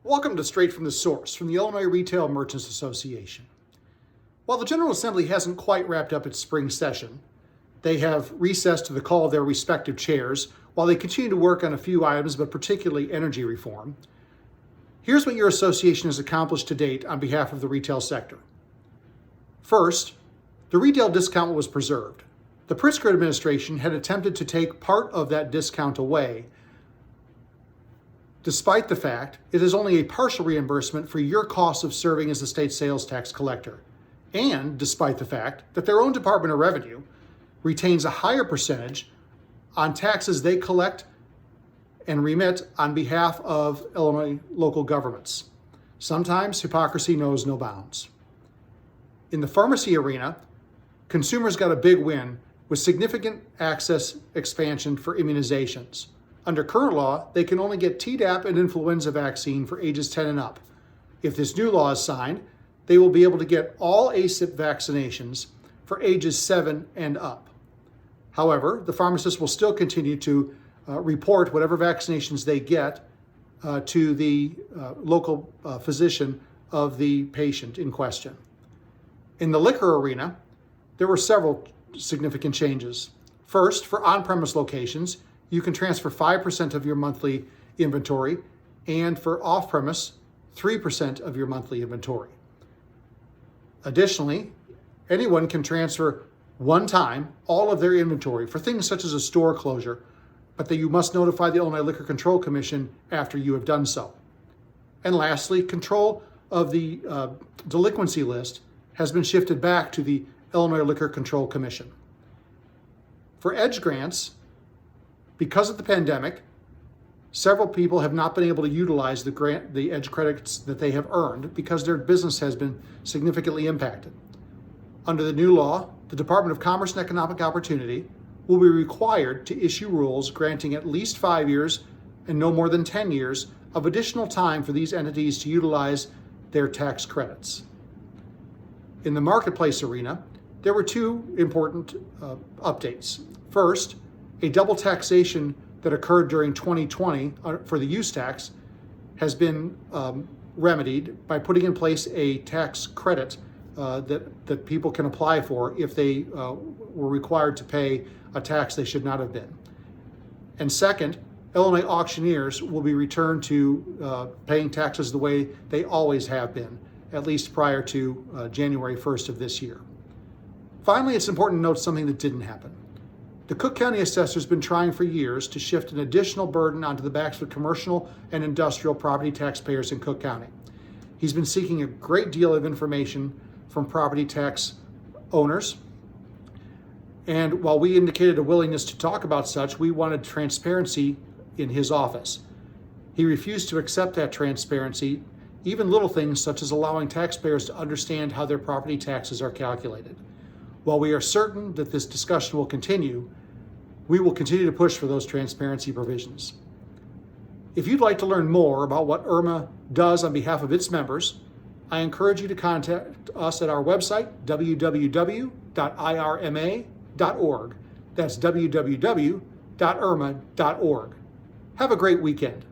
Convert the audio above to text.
Welcome to Straight from the Source from the Illinois Retail Merchants Association. While the General Assembly hasn't quite wrapped up its spring session, they have recessed to the call of their respective chairs while they continue to work on a few items, but particularly energy reform. Here's what your association has accomplished to date on behalf of the retail sector. First, the retail discount was preserved. The Pritzker administration had attempted to take part of that discount away, despite the fact it is only a partial reimbursement for your cost of serving as the state sales tax collector, and despite the fact that their own Department of Revenue retains a higher percentage on taxes they collect and remit on behalf of Illinois local governments. Sometimes hypocrisy knows no bounds. In the pharmacy arena, consumers got a big win with significant access expansion for immunizations. Under current law, they can only get Tdap and influenza vaccine for ages 10 and up. If this new law is signed, they will be able to get all ACIP vaccinations for ages 7 and up. However, the pharmacists will still continue to report whatever vaccinations they get to the local physician of the patient in question. In the liquor arena, there were several significant changes. First, for on-premise locations, you can transfer 5% of your monthly inventory, and for off-premise, 3% of your monthly inventory. Additionally, anyone can transfer one time all of their inventory for things such as a store closure, but that you must notify the Illinois Liquor Control Commission after you have done so. And lastly, control of the delinquency list has been shifted back to the Illinois Liquor Control Commission. For EDGE grants, because of the pandemic, several people have not been able to utilize the EDGE credits that they have earned because their business has been significantly impacted. Under the new law, the Department of Commerce and Economic Opportunity will be required to issue rules granting at least 5 years and no more than 10 years of additional time for these entities to utilize their tax credits. In the marketplace arena, there were two important updates. First, a double taxation that occurred during 2020 for the use tax has been remedied by putting in place a tax credit that people can apply for if they were required to pay a tax they should not have been. And second, Illinois auctioneers will be returned to paying taxes the way they always have been, at least prior to January 1st of this year. Finally, it's important to note something that didn't happen. The Cook County Assessor has been trying for years to shift an additional burden onto the backs of commercial and industrial property taxpayers in Cook County. He's been seeking a great deal of information from property tax owners, and while we indicated a willingness to talk about such, we wanted transparency in his office. He refused to accept that transparency, even little things such as allowing taxpayers to understand how their property taxes are calculated. While we are certain that this discussion will continue, we will continue to push for those transparency provisions. If you'd like to learn more about what IRMA does on behalf of its members, I encourage you to contact us at our website, www.irma.org. That's www.irma.org. Have a great weekend.